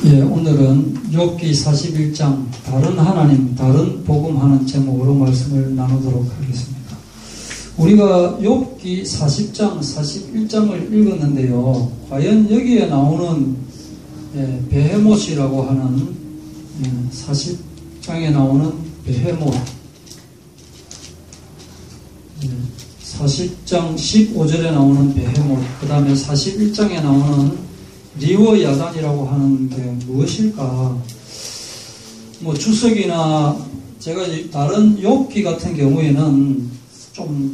예, 오늘은 욥기 41장 다른 하나님, 다른 복음하는 제목으로 말씀을 나누도록 하겠습니다. 우리가 욥기 40장, 41장을 읽었는데요. 과연 여기에 나오는 베헤못이라고 하는 40장에 나오는 베헤못, 40장 15절에 나오는 베헤못, 그 다음에 41장에 나오는 리워 야단이라고 하는 게 무엇일까? 뭐 주석이나 제가 다른 욥기 같은 경우에는 좀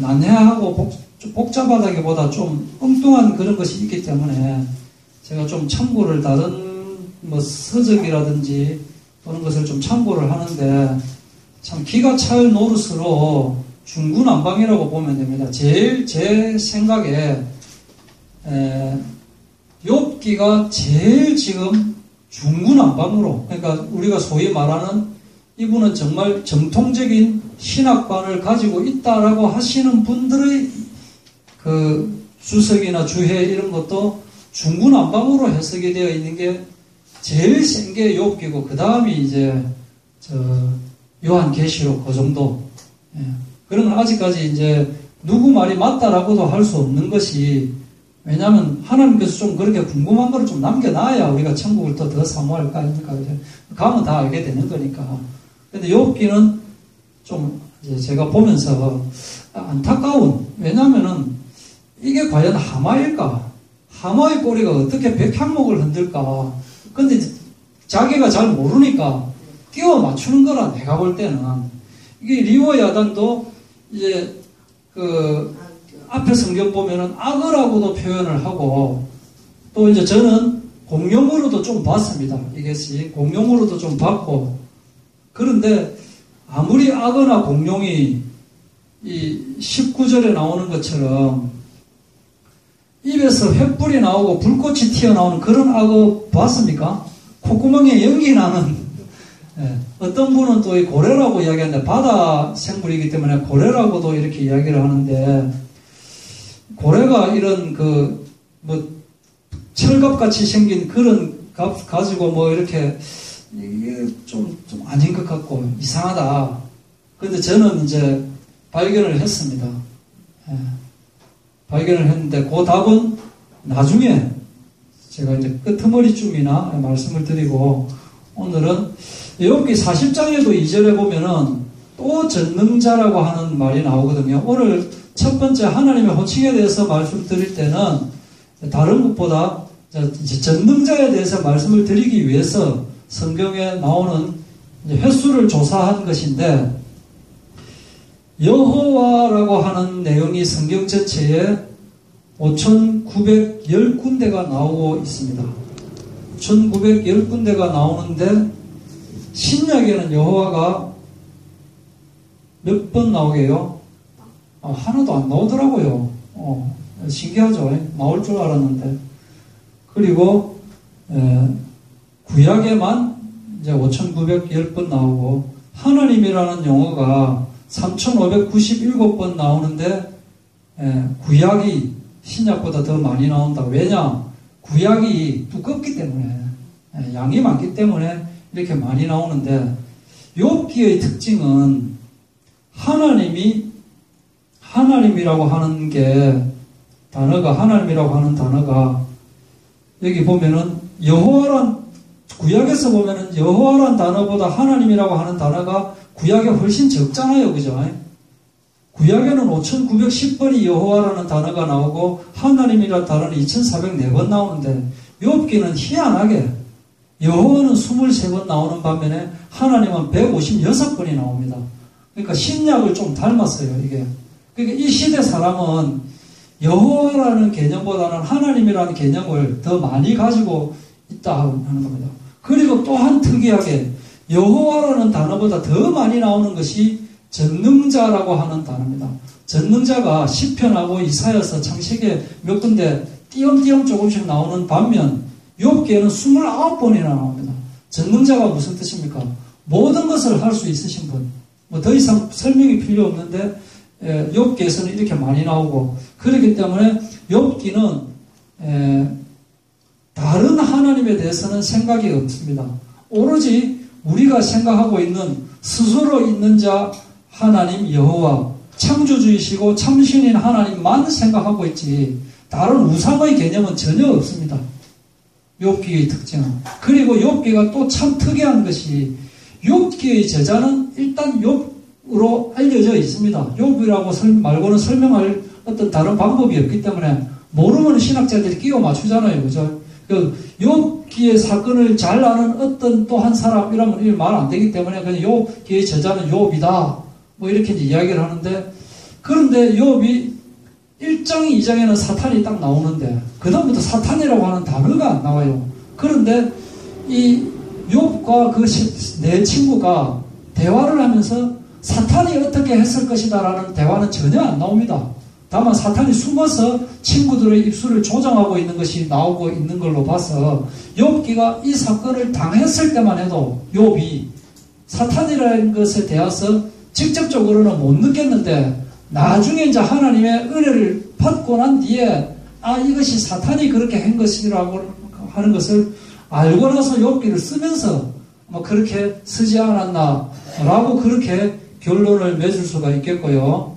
난해하고 복잡하다기보다 좀 엉뚱한 그런 것이 있기 때문에 제가 좀 참고를 다른 뭐 서적이라든지 그런 것을 좀 참고를 하는데 참 기가 찰 노릇으로 중구난방이라고 보면 됩니다. 제일 제 생각에 욥기가 제일 지금 중구난방으로, 그러니까 우리가 소위 말하는 이분은 정말 정통적인 신학관을 가지고 있다라고 하시는 분들의 그 주석이나 주해 이런 것도 중구난방으로 해석이 되어 있는 게 제일 센 게 욥기고, 그 다음이 이제 요한계시록 그 정도. 그런 건 아직까지 이제 누구 말이 맞다라고도 할 수 없는 것이, 왜냐하면 하나님께서 좀 그렇게 궁금한 거를 좀 남겨놔야 우리가 천국을 또 더 사모할 거 아닙니까? 가면 다 알게 되는 거니까. 근데 욥기는 좀 제가 보면서 안타까운, 왜냐하면은 이게 과연 하마일까? 하마의 꼬리가 어떻게 백향목을 흔들까? 근데 자기가 잘 모르니까 끼워 맞추는 거라, 내가 볼 때는. 이게 리워 야단도 이제 앞에 성경 보면은 악어라고도 표현을 하고, 또 이제 저는 공룡으로도 좀 봤습니다. 이것이 공룡으로도 좀 봤고, 그런데 아무리 악어나 공룡이 이 19절에 나오는 것처럼 입에서 횃불이 나오고 불꽃이 튀어나오는 그런 악어 봤습니까? 콧구멍에 연기 나는, 어떤 분은 또 이 고래라고 이야기하는데, 바다 생물이기 때문에 고래라고도 이렇게 이야기를 하는데, 고래가 이런 철갑같이 생긴 그런 갑 가지고 뭐 이렇게, 이게 좀 아닌 것 같고 이상하다. 근데 저는 이제 발견을 했습니다. 발견을 했는데 그 답은 나중에 제가 이제 끄트머리쯤이나 말씀을 드리고, 오늘은 욥기 40장에도 2절에 보면은 또 전능자라고 하는 말이 나오거든요. 오늘 첫 번째 하나님의 호칭에 대해서 말씀드릴 때는 다른 것보다 이제 전능자에 대해서 말씀을 드리기 위해서 성경에 나오는 횟수를 조사한 것인데, 여호와라고 하는 내용이 성경 전체에 5,910군데가 나오고 있습니다. 5,910군데가 나오는데 신약에는 여호와가 몇 번 나오게요? 하나도 안 나오더라고요. 신기하죠? 나올 줄 알았는데. 그리고 구약에만 이제 5,910번 나오고, 하나님이라는 용어가 3,597번 나오는데 구약이 신약보다 더 많이 나온다. 왜냐? 구약이 두껍기 때문에, 양이 많기 때문에 이렇게 많이 나오는데, 욥기의 특징은 하나님이라고 하는 게, 하나님이라고 하는 단어가, 여기 보면은, 구약에서 보면은 여호와란 단어보다 하나님이라고 하는 단어가 구약에 훨씬 적잖아요. 그죠? 구약에는 5,910번이 여호와라는 단어가 나오고, 하나님이라는 단어는 2,404번 나오는데, 욥기는 희한하게, 여호와는 23번 나오는 반면에, 하나님은 156번이 나옵니다. 그러니까 신약을 좀 닮았어요, 이게. 그러니까 이 시대 사람은 여호와라는 개념보다는 하나님이라는 개념을 더 많이 가지고 있다 하는 겁니다. 그리고 또한 특이하게 여호와라는 단어보다 더 많이 나오는 것이 전능자라고 하는 단어입니다. 전능자가 시편하고 이사야서, 창세기에 몇 군데 띄엄띄엄 조금씩 나오는 반면 욥기에는 29번이나 나옵니다. 전능자가 무슨 뜻입니까? 모든 것을 할 수 있으신 분. 뭐 더 이상 설명이 필요 없는데 욥기에서는 이렇게 많이 나오고, 그렇기 때문에 욥기는 다른 하나님에 대해서는 생각이 없습니다. 오로지 우리가 생각하고 있는 스스로 있는 자 하나님 여호와, 창조주이시고 참신인 하나님만 생각하고 있지 다른 우상의 개념은 전혀 없습니다. 욥기의 특징은. 그리고 욥기가 또 참 특이한 것이 욥기의 저자는 일단 욥으로 알려져 있습니다. 욥이라고 말고는 설명할 어떤 다른 방법이 없기 때문에 모르면 신학자들이 끼워 맞추잖아요. 그죠? 욥기의 사건을 잘 아는 어떤 또 한 사람이라면 말 안 되기 때문에 그냥 욥기의 저자는 욥이다. 뭐 이렇게 이제 이야기를 하는데, 그런데 욥이 1장, 2장에는 사탄이 딱 나오는데 그다음부터 사탄이라고 하는 단어가 안 나와요. 그런데 이 욥과 그 네 친구가 대화를 하면서 사탄이 어떻게 했을 것이다라는 대화는 전혀 안 나옵니다. 다만 사탄이 숨어서 친구들의 입술을 조정하고 있는 것이 나오고 있는 걸로 봐서 욥기가 이 사건을 당했을 때만 해도 욥이 사탄이라는 것에 대해서 직접적으로는 못 느꼈는데 나중에 이제 하나님의 은혜를 받고 난 뒤에 이것이 사탄이 그렇게 한 것이라고 하는 것을 알고 나서 욥기를 쓰면서 그렇게 쓰지 않았나라고 그렇게 결론을 맺을 수가 있겠고요.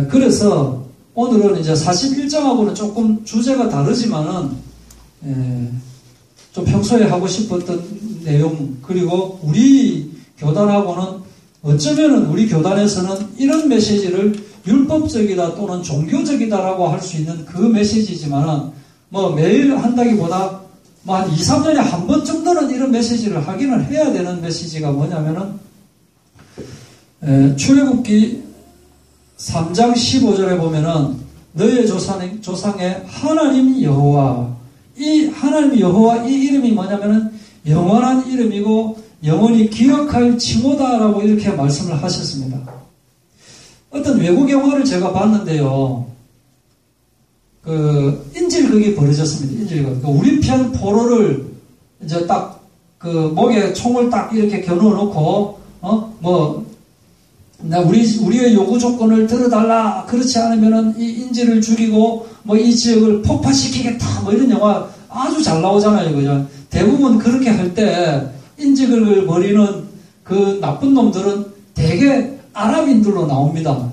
그래서 오늘은 이제 41장하고는 조금 주제가 다르지만은 좀 평소에 하고 싶었던 내용, 그리고 우리 교단하고는 어쩌면은 우리 교단에서는 이런 메시지를 율법적이다 또는 종교적이다라고 할 수 있는 그 메시지지만은 매일 한다기보다 한 2, 3년에 한 번 정도는 이런 메시지를 하기는 해야 되는 메시지가 뭐냐면은 출애굽기 3장 15절에 보면은 너의 조상의 하나님 여호와, 이 하나님 여호와 이 이름이 뭐냐면은 영원한 이름이고 영원히 기억할 칭호다라고 이렇게 말씀을 하셨습니다. 어떤 외국 영화를 제가 봤는데요. 인질극이 벌어졌습니다. 인질극. 우리 편 포로를 이제 딱 목에 총을 딱 이렇게 겨누어 놓고 우리의 요구 조건을 들어달라. 그렇지 않으면은 이 인질을 죽이고 이 지역을 폭파시키겠다. 이런 영화 아주 잘 나오잖아요. 그죠? 대부분 그렇게 할 때 인질극을 벌이는 그 나쁜 놈들은 대개 아랍인들로 나옵니다.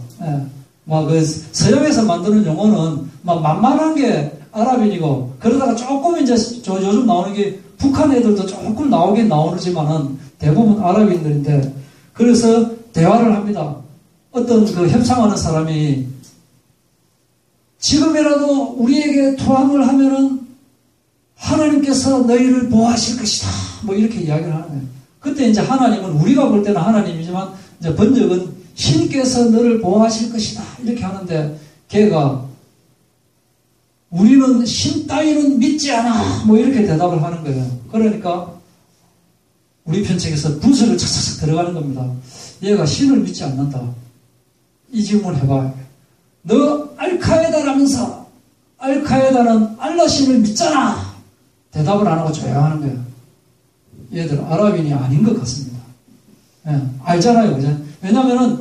서양에서 만드는 용어는 만만한 게 아랍인이고, 그러다가 조금 이제 요즘 나오는 게 북한 애들도 조금 나오긴 나오지만은 대부분 아랍인들인데, 그래서 대화를 합니다. 어떤 협상하는 사람이 지금이라도 우리에게 토함을 하면은 하나님께서 너희를 보호하실 것이다. 이렇게 이야기를 하는 거예요. 그때 이제 하나님은, 우리가 볼 때는 하나님이지만 이제 번역은 신께서 너를 보호하실 것이다. 이렇게 하는데 걔가 우리는 신 따위는 믿지 않아. 이렇게 대답을 하는 거예요. 그러니까 우리 편측에서 분석을 착착착 들어가는 겁니다. 얘가 신을 믿지 않는다. 이 질문 해봐. 너 알카에다라면서 알카에다는 알라 신을 믿잖아. 대답을 안 하고 조용하는 거예요. 얘들 아랍인이 아닌 것 같습니다. 알잖아요. 그죠? 왜냐면은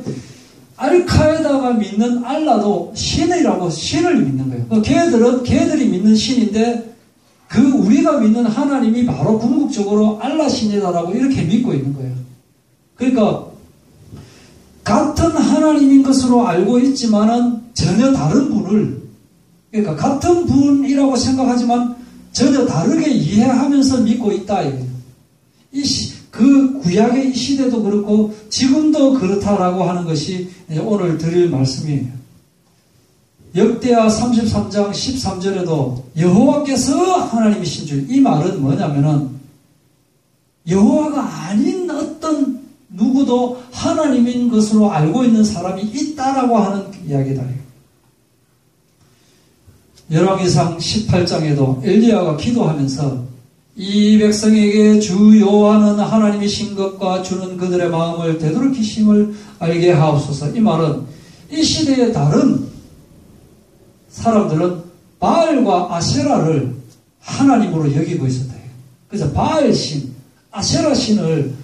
알카에다가 믿는 알라도 신이라고 신을 믿는 거예요. 걔들이 믿는 신인데 우리가 믿는 하나님이 바로 궁극적으로 알라 신이다라고 이렇게 믿고 있는 거예요. 그러니까 같은 하나님인 것으로 알고 있지만은 전혀 다른 분을, 그러니까 같은 분이라고 생각하지만 전혀 다르게 이해하면서 믿고 있다. 그 구약의 이 시대도 그렇고 지금도 그렇다라고 하는 것이 오늘 드릴 말씀이에요. 역대하 33장 13절에도 여호와께서 하나님이신 줄, 이 말은 뭐냐면은 여호와가 아닌 어떤 누구도 하나님인 것으로 알고 있는 사람이 있다라고 하는 이야기다. 열왕기상 18장에도 엘리야가 기도하면서 이 백성에게 주 여호와는 하나님이신 것과 주는 그들의 마음을 되돌이키심을 알게 하옵소서. 이 말은 이 시대의 다른 사람들은 바알과 아세라를 하나님으로 여기고 있었다. 그래서 바알신, 아세라신을,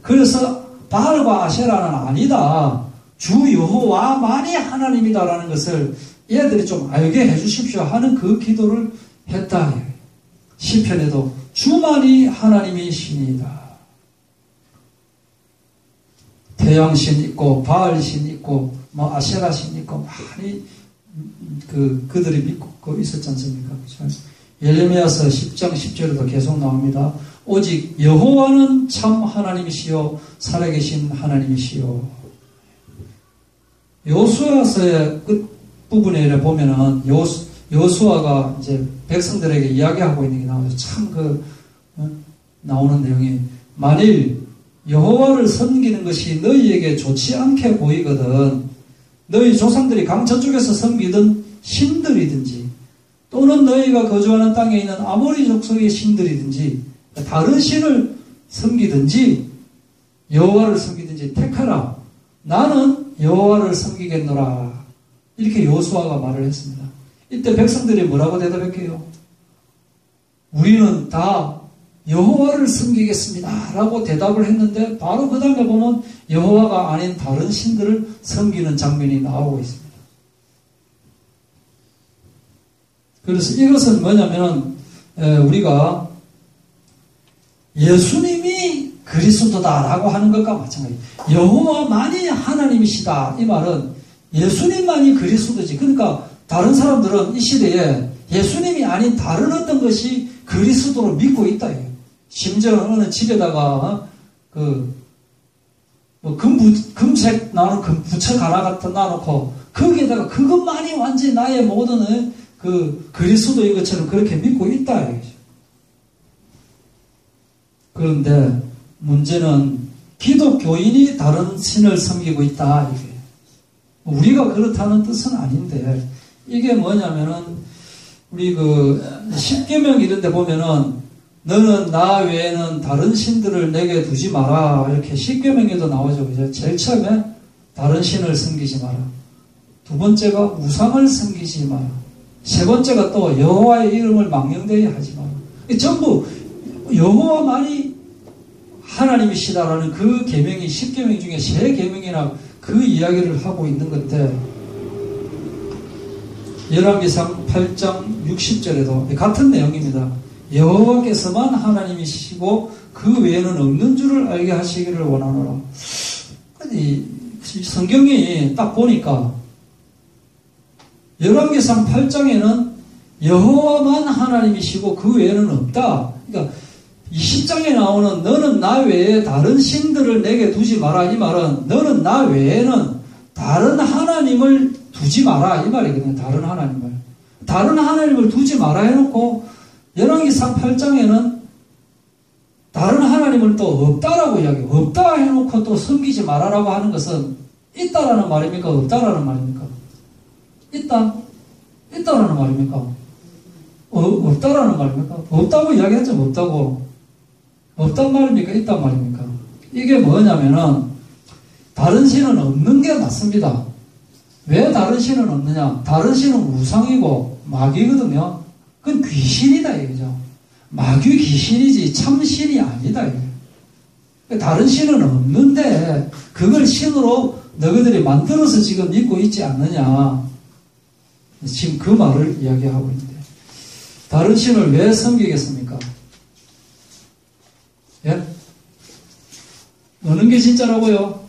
그래서 바알과 아세라는 아니다. 주 여호와만이 하나님이다라는 것을 얘들이 좀 알게 해주십시오 하는 그 기도를 했다. 시편에도 주만이 하나님이시니이다. 태양신 있고 바알신 있고 뭐 아세라신 있고 많이 그들이 믿고 있었지 않습니까? 그렇죠? 예레미야서 10장 10절에도 계속 나옵니다. 오직 여호와는 참 하나님이시요 살아계신 하나님이시요. 여호수아서의 끝부분에 보면은 여호수아가 이제 백성들에게 이야기하고 있는 게 나오죠. 참 나오는 내용이, 만일 여호와를 섬기는 것이 너희에게 좋지 않게 보이거든 너희 조상들이 강 저쪽에서 섬기던 신들이든지 또는 너희가 거주하는 땅에 있는 아모리 족속의 신들이든지 다른 신을 섬기든지 여호와를 섬기든지 택하라. 나는 여호와를 섬기겠노라. 이렇게 여호수아가 말을 했습니다. 이때 백성들이 뭐라고 대답했게요? 우리는 다 여호와를 섬기겠습니다 라고 대답을 했는데 바로 그 다음에 보면 여호와가 아닌 다른 신들을 섬기는 장면이 나오고 있습니다. 그래서 이것은 뭐냐면 우리가 예수님이 그리스도다라고 하는 것과 마찬가지예요. 여호와만이 하나님이시다. 이 말은 예수님만이 그리스도지. 그러니까 다른 사람들은 이 시대에 예수님이 아닌 다른 어떤 것이 그리스도로 믿고 있다. 심지어 어느 집에다가 금색 나오는 부채 하나 갖다 놔놓고 거기에다가 그것만이 완전히 나의 모든 그리스도인 것처럼 그렇게 믿고 있다. 그런데 문제는 기독교인이 다른 신을 섬기고 있다. 이게 우리가 그렇다는 뜻은 아닌데 이게 뭐냐면은 우리 십계명 이런 데 보면은 너는 나 외에는 다른 신들을 내게 두지 마라. 이렇게 십계명에도 나오죠. 그죠? 제일 처음에 다른 신을 섬기지 마라. 두 번째가 우상을 섬기지 마라. 세 번째가 또 여호와의 이름을 망령되이 하지 마라. 전부 여호와만이 하나님이시다라는 그 계명이 십계명 중에 세 계명이나 그 이야기를 하고 있는 건데 열왕기상 8장 60절에도 같은 내용입니다. 여호와께서만 하나님이시고 그 외에는 없는 줄을 알게 하시기를 원하노라. 성경이 딱 보니까 열왕기상 8장에는 여호와만 하나님이시고 그 외에는 없다. 그러니까 20장에 나오는 너는 나 외에 다른 신들을 내게 두지 마라. 이 말은 너는 나 외에는 다른 하나님을 두지 마라. 이 말이거든요. 다른 하나님을 두지 마라 해놓고 열왕기상 8장에는 다른 하나님을 또 없다라고 이야기해요. 없다 해놓고 또 섬기지 마라라고 하는 것은 있다라는 말입니까? 없다라는 말입니까? 있다라는 말입니까? 없다라는 말입니까? 없다고 이야기하죠. 없단 말입니까? 있단 말입니까? 이게 뭐냐면은 다른 신은 없는 게 맞습니다. 왜 다른 신은 없느냐? 다른 신은 우상이고 마귀거든요. 그건 귀신이다 이거죠. 마귀 귀신이지 참신이 아니다 이거. 다른 신은 없는데 그걸 신으로 너희들이 만들어서 지금 믿고 있지 않느냐. 지금 그 말을 이야기하고 있는데 다른 신을 왜 섬기겠습니까? 예? 어느 게 진짜라고요?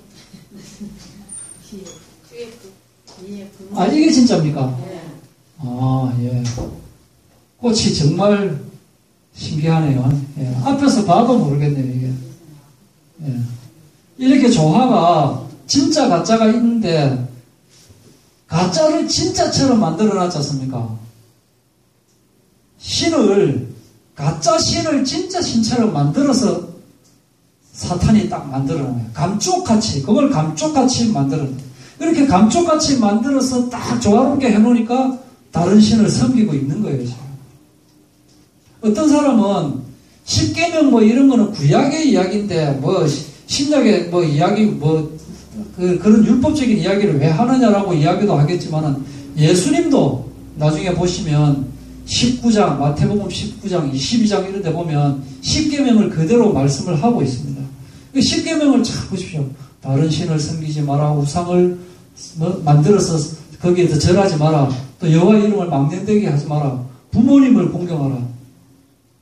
아, 이게 진짜입니까? 아, 예. 꽃이 정말 신기하네요. 예. 앞에서 봐도 모르겠네요, 이게. 예. 이렇게 조화가 진짜 가짜가 있는데, 가짜를 진짜처럼 만들어 놨지 않습니까? 가짜 신을 진짜 신처럼 만들어서 사탄이 딱 만들어 놔요. 감쪽같이, 그걸 감쪽같이 만들어 놔요. 이렇게 감쪽같이 만들어서 딱 조화롭게 해놓으니까 다른 신을 섬기고 있는 거예요, 지금. 어떤 사람은 십계명 뭐 이런 거는 구약의 이야기인데 뭐 신약의 뭐 이야기 뭐 그런 율법적인 이야기를 왜 하느냐라고 이야기도 하겠지만은 예수님도 나중에 보시면 19장 마태복음 19장 22장 이런 데 보면 십계명을 그대로 말씀을 하고 있습니다. 십계명을 잘 보십시오. 다른 신을 섬기지 마라. 우상을 만들어서 거기에서 절하지 마라. 또 여호와의 이름을 망령되게 하지 마라. 부모님을 공경하라.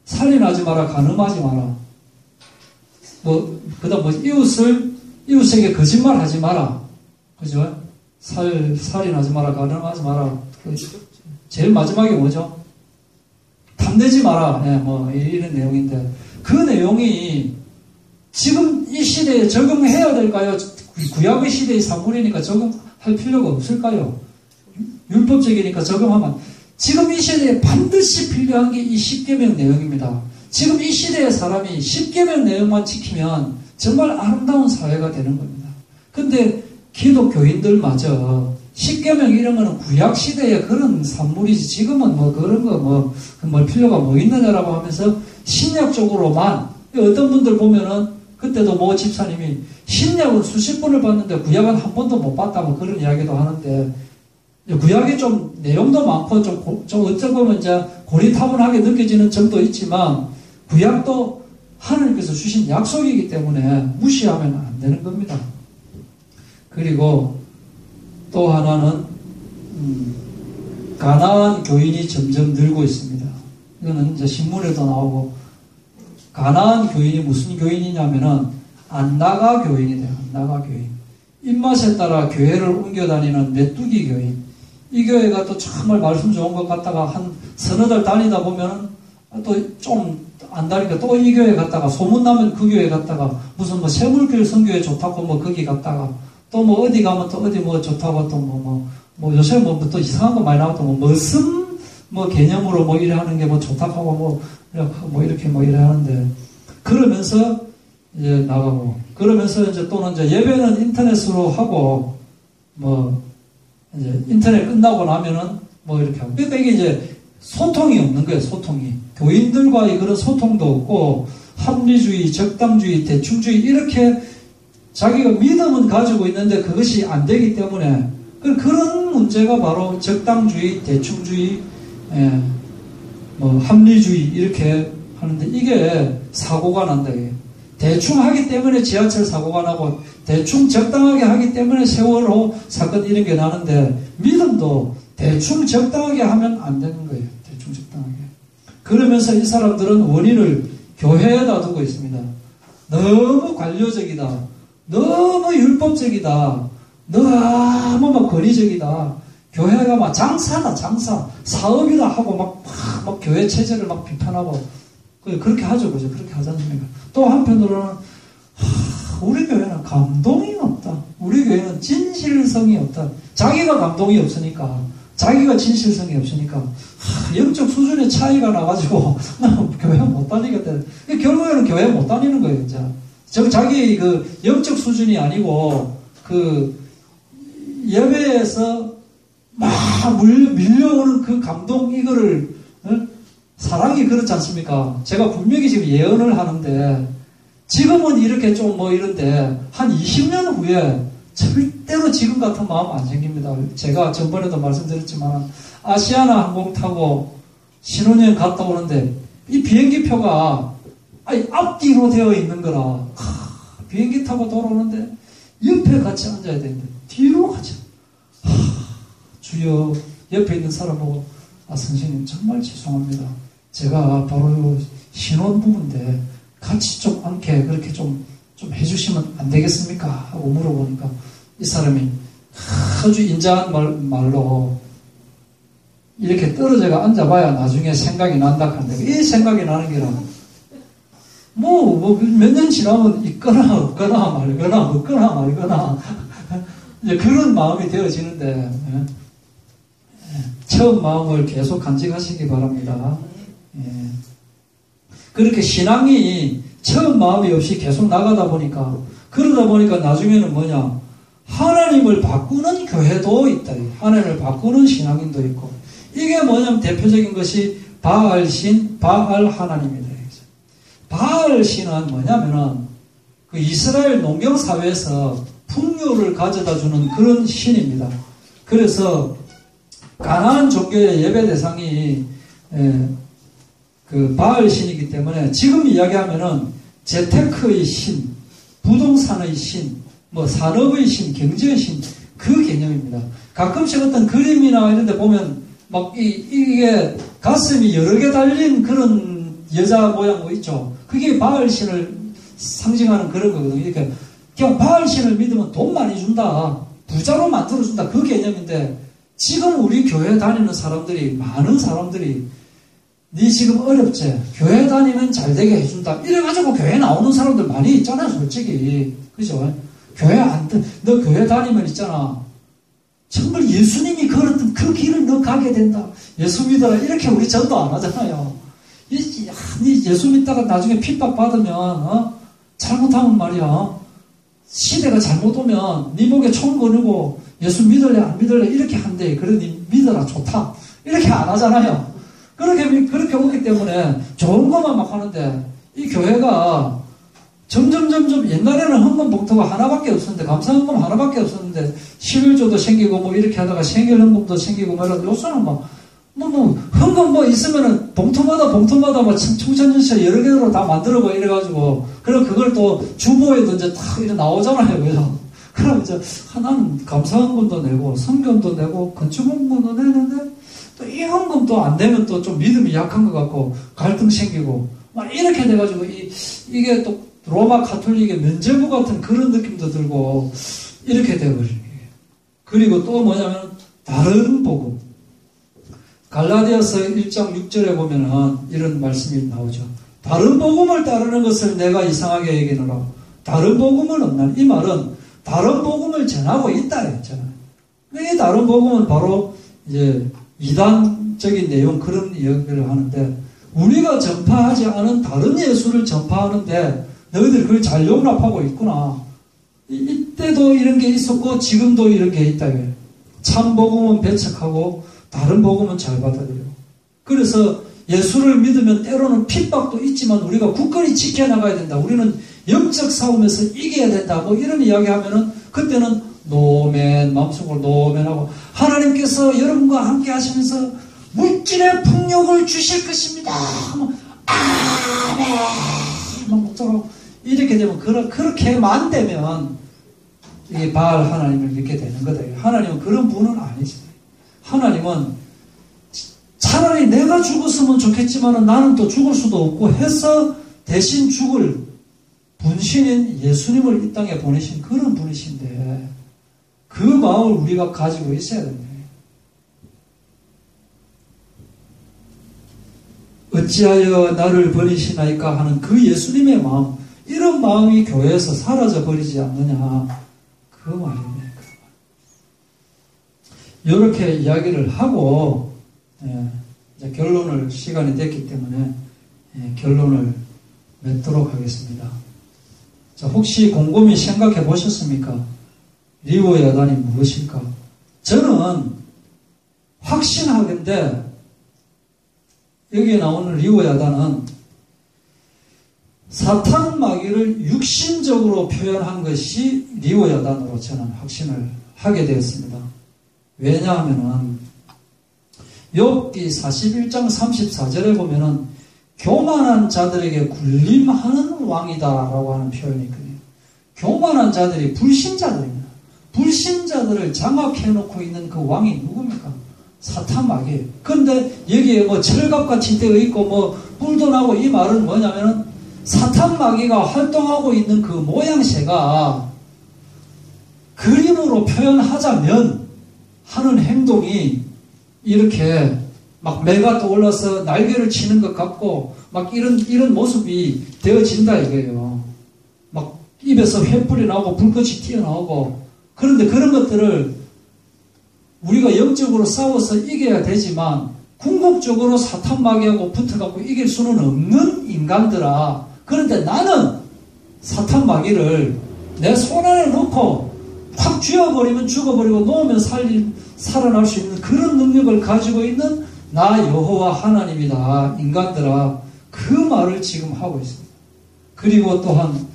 살인하지 마라, 간음하지 마라. 그다음 이웃에게 거짓말 하지 마라. 그죠? 살인하지 마라, 간음하지 마라. 제일 마지막에 뭐죠? 탐내지 마라. 이런 내용인데, 그 내용이 지금 이 시대에 적용해야 될까요? 구약의 시대의 산물이니까 적용할 필요가 없을까요? 율법적이니까 적용하면. 지금 이 시대에 반드시 필요한 게 이 십계명 내용입니다. 지금 이 시대의 사람이 십계명 내용만 지키면 정말 아름다운 사회가 되는 겁니다. 근데 기독교인들마저 십계명 이런 거는 구약 시대의 그런 산물이지, 지금은 그런 거 필요가 있느냐라고 하면서 신약적으로만, 어떤 분들 보면은 그때도 집사님이 신약은 수십 번을 봤는데 구약은 한 번도 못 봤다 그런 이야기도 하는데, 구약이 좀 내용도 많고 좀 어쩌고 보면 이제 고리타분하게 느껴지는 점도 있지만, 구약도 하나님께서 주신 약속이기 때문에 무시하면 안 되는 겁니다. 그리고 또 하나는 가나안 교인이 점점 늘고 있습니다. 이거는 이제 신문에도 나오고, 가나안 교인이 무슨 교인이냐면은 안나가 교인이 돼요. 안나가 교인. 입맛에 따라 교회를 옮겨 다니는 메뚜기 교인. 이 교회가 또 정말 말씀 좋은 것 같다가 한 서너 달 다니다 보면은 또 좀 안 다니까 또 이 교회 갔다가, 소문나면 그 교회 갔다가, 무슨 세물길 선교회 좋다고 거기 갔다가, 또 어디 가면 또 어디 좋다고 또 요새 또 이상한 거 많이 나왔고, 머슴 개념으로 이래 하는 게 좋다고 이렇게 이래 하는데, 그러면서 이제 나가고, 그러면서 이제 또는 이제 예배는 인터넷으로 하고, 이제 인터넷 끝나고 나면은 이렇게 하고. 그러니까 이게 이제 소통이 없는 거예요, 소통이. 교인들과의 그런 소통도 없고, 합리주의, 적당주의, 대충주의, 이렇게 자기가 믿음은 가지고 있는데 그것이 안 되기 때문에, 그런 문제가 바로 적당주의, 대충주의, 합리주의, 이렇게 하는데, 이게 사고가 난다. 대충 하기 때문에 지하철 사고가 나고, 대충 적당하게 하기 때문에 세월호 사건 이런 게 나는데, 믿음도 대충 적당하게 하면 안 되는 거예요. 대충 적당하게. 그러면서 이 사람들은 원인을 교회에다 두고 있습니다. 너무 관료적이다. 너무 율법적이다. 너무 권위적이다. 교회가 장사다, 장사. 사업이다 하고 교회 체제를 비판하고, 그렇게 하죠. 그죠? 그렇게 하지 않습니까? 또 한편으로는, 우리 교회는 감동이 없다. 우리 교회는 진실성이 없다. 자기가 감동이 없으니까, 자기가 진실성이 없으니까, 영적 수준의 차이가 나가지고, 교회 못 다니겠다. 결국에는 교회 못 다니는 거예요, 이제. 자기 영적 수준이 아니고, 예배에서 밀려오는 그 감동, 이거를, 사랑이 그렇지 않습니까? 제가 분명히 지금 예언을 하는데, 지금은 이렇게 이런데, 한 20년 후에 절대로 지금 같은 마음 안 생깁니다. 제가 전번에도 말씀드렸지만, 아시아나 항공 타고 신혼여행 갔다 오는데, 이 비행기표가, 앞뒤로 되어 있는 거라, 비행기 타고 돌아오는데, 옆에 같이 앉아야 되는데, 뒤로 가죠. 주여, 옆에 있는 사람 보고, 선생님, 정말 죄송합니다. 제가 바로 신혼부부인데, 같이 좀 앉게 그렇게 좀 해주시면 안 되겠습니까? 하고 물어보니까 이 사람이 아주 인자한 말로 이렇게 떨어져가 앉아봐야 나중에 생각이 난다 하는데, 이 생각이 나는 게라 몇 년 지나면 있거나 없거나 말거나 이제 그런 마음이 되어지는데, 처음 마음을 계속 간직하시기 바랍니다. 그렇게 신앙이 처음 마음이 없이 계속 나가다 보니까, 그러다 보니까 나중에는 하나님을 바꾸는 교회도 있다. 하나님을 바꾸는 신앙인도 있고, 이게 뭐냐면 대표적인 것이 바알신, 바알 하나님이다. 바알신은 뭐냐면은 그 이스라엘 농경 사회에서 풍요를 가져다 주는 그런 신입니다. 그래서 가나안 종교의 예배 대상이 그 바알신이기 때문에, 지금 이야기하면은 재테크의 신, 부동산의 신, 산업의 신, 경제의 신, 그 개념입니다. 가끔씩 어떤 그림이나 이런 데 보면 이게 가슴이 여러 개 달린 그런 여자 모양 뭐 있죠. 그게 바알신을 상징하는 그런 거거든요. 이렇게 그냥 바알신을 믿으면 돈 많이 준다, 부자로 만들어준다, 그 개념인데, 지금 우리 교회 다니는 사람들이, 많은 사람들이 니 지금 어렵지? 교회 다니면 잘 되게 해준다, 이래가지고 교회 나오는 사람들 많이 있잖아요, 솔직히. 그죠? 너 교회 다니면 있잖아, 정말 예수님이 걸었던 그 길을 너 가게 된다, 예수 믿어라, 이렇게 우리 전도 안 하잖아요. 니 예수 믿다가 나중에 핍박 받으면, 잘못하면 말이야, 시대가 잘못 오면 네 목에 총 거르고 예수 믿을래 안 믿을래 이렇게 한대. 그러니 믿어라, 좋다, 이렇게 안 하잖아요. 그렇게 오기 때문에 좋은 것만 막 하는데, 이 교회가 점점 옛날에는 헌금 봉투가 하나밖에 없었는데, 감사헌금 하나밖에 없었는데 11조도 생기고 뭐 이렇게 하다가 생일헌금도 생기고 말하는데, 요새는 헌금 있으면은 봉투마다 막 청천전체 여러 개로 다 만들고 이래가지고, 그리고 그걸 또 주보에도 이제 딱 이렇게 나오잖아요. 그죠? 그럼 이제 하나는 감사헌금도 내고 성금도 내고 건축헌금도 내는데, 또 이 헌금도 안 내면 또 좀 믿음이 약한 것 같고 갈등 생기고 막 이렇게 돼가지고, 이게 또 로마 가톨릭의 면죄부 같은 그런 느낌도 들고 이렇게 돼버리는 거예요. 그리고 또 뭐냐면 다른 복음, 갈라디아서 1장 6절에 보면은 이런 말씀이 나오죠. 다른 복음을 따르는 것을 내가 이상하게 여기노라. 다른 복음은 없나? 이 말은 다른 복음을 전하고 있다 했잖아요. 이 다른 복음은 바로 이제 이단적인 내용, 그런 이야기를 하는데, 우리가 전파하지 않은 다른 예수를 전파하는데 너희들이 그걸 잘 용납하고 있구나. 이때도 이런 게 있었고 지금도 이런 게 있다. 참 복음은 배척하고 다른 복음은 잘 받아들여요. 그래서 예수를 믿으면 때로는 핍박도 있지만 우리가 굳건히 지켜나가야 된다. 우리는 영적 싸움에서 이겨야 된다. 뭐 이런 이야기 하면은, 그때는 마음속으로 노맨하고, 하나님께서 여러분과 함께 하시면서 물질의 풍요를 주실 것입니다. 아멘. 목소리로 이렇게 되면, 그렇게만 되면 이게 바알 하나님을 믿게 되는 거다. 하나님은 그런 분은 아니지. 하나님은 차라리 내가 죽었으면 좋겠지만 나는 또 죽을 수도 없고 해서 대신 죽을 분신인 예수님을 이 땅에 보내신 그런 분이신데, 그 마음을 우리가 가지고 있어야 됩니다. 어찌하여 나를 버리시나이까 하는 그 예수님의 마음, 이런 마음이 교회에서 사라져 버리지 않느냐, 그 말입니다. 이렇게 이야기를 하고, 이제 결론을, 시간이 됐기 때문에 결론을 맺도록 하겠습니다. 자, 혹시 곰곰이 생각해 보셨습니까? 리오 야단이 무엇일까? 저는 확신하건대 여기에 나오는 리오 야단은 사탄 마귀를 육신적으로 표현한 것이 리오 야단으로 저는 확신을 하게 되었습니다. 왜냐하면은 욥기 41장 34절에 보면은 교만한 자들에게 군림하는 왕이다라고 하는 표현이 있거든요. 교만한 자들이 불신자들입니다. 불신자들을 장악해놓고 있는 그 왕이 누굽니까? 사탄 마귀예요. 그런데 여기에 뭐 철갑같이 되어 있고 뭐 뿔도 나고, 이 말은 뭐냐면은 사탄 마귀가 활동하고 있는 그 모양새가 그림으로 표현하자면 하는 행동이 이렇게 막 매가 떠올라서 날개를 치는 것 같고 막 이런 모습이 되어진다 이거예요. 막 입에서 횃불이 나오고 불꽃이 튀어나오고. 그런데 그런 것들을 우리가 영적으로 싸워서 이겨야 되지만 궁극적으로 사탄 마귀하고 붙어갖고 이길 수는 없는 인간들아. 그런데 나는 사탄 마귀를 내 손 안에 넣고 확 쥐어버리면 죽어버리고 놓으면 살아날 수 있는 그런 능력을 가지고 있는 나 여호와 하나님이다, 인간들아. 그 말을 지금 하고 있습니다. 그리고 또한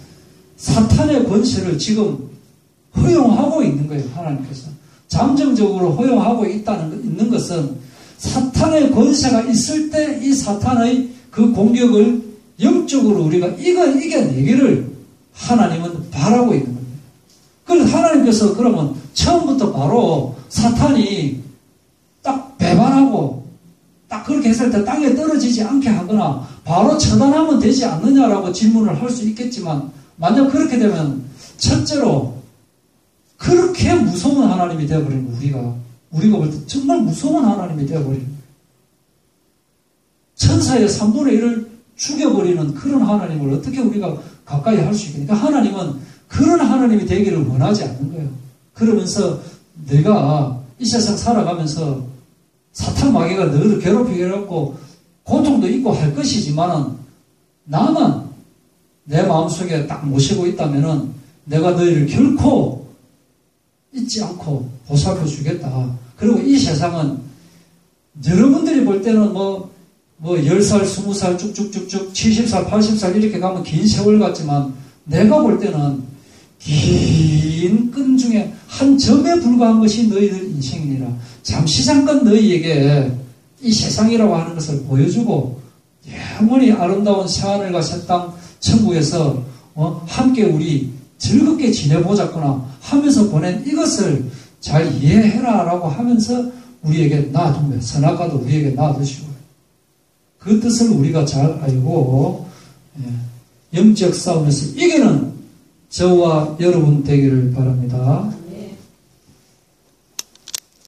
사탄의 권세를 지금 허용하고 있는 거예요. 하나님께서 잠정적으로 허용하고 있는 것은 사탄의 권세가 있을 때 이 사탄의 그 공격을 영적으로 우리가 이겨내기를 하나님은 바라고 있는 겁니다. 그래서 하나님께서 그러면 처음부터 바로 사탄이 딱 배반하고 딱 그렇게 했을 때 땅에 떨어지지 않게 하거나 바로 처단하면 되지 않느냐라고 질문을 할 수 있겠지만 만약 그렇게 되면 첫째로 그렇게 무서운 하나님이 되어버리는 거예요. 우리가 볼 때 정말 무서운 하나님이 되어버리는 거예요. 천사의 3분의 1을 죽여버리는 그런 하나님을 어떻게 우리가 가까이 할 수 있겠습니까? 하나님은 그런 하나님이 되기를 원하지 않는 거예요. 그러면서 내가 이 세상 살아가면서 사탄 마귀가 너희를 괴롭히게 해갖고 고통도 있고 할 것이지만은 나만 내 마음속에 딱 모시고 있다면은 내가 너희를 결코 잊지 않고 보살펴 주겠다. 그리고 이 세상은 여러분들이 볼 때는 뭐 10살, 20살 쭉쭉쭉쭉 70살, 80살 이렇게 가면 긴 세월 같지만 내가 볼 때는 긴 끈 중에 한 점에 불과한 것이 너희들 인생이니라. 잠시 잠깐 너희에게 이 세상이라고 하는 것을 보여주고 영원히 아름다운 새하늘과 새 땅 천국에서 함께 우리 즐겁게 지내보자꾸나 하면서 보낸 이것을 잘 이해해라 라고 하면서 우리에게 놔둔 거예요. 선악과도 우리에게 놔두시고 그 뜻을 우리가 잘 알고 영적 싸움에서 이기는 저와 여러분 되기를 바랍니다.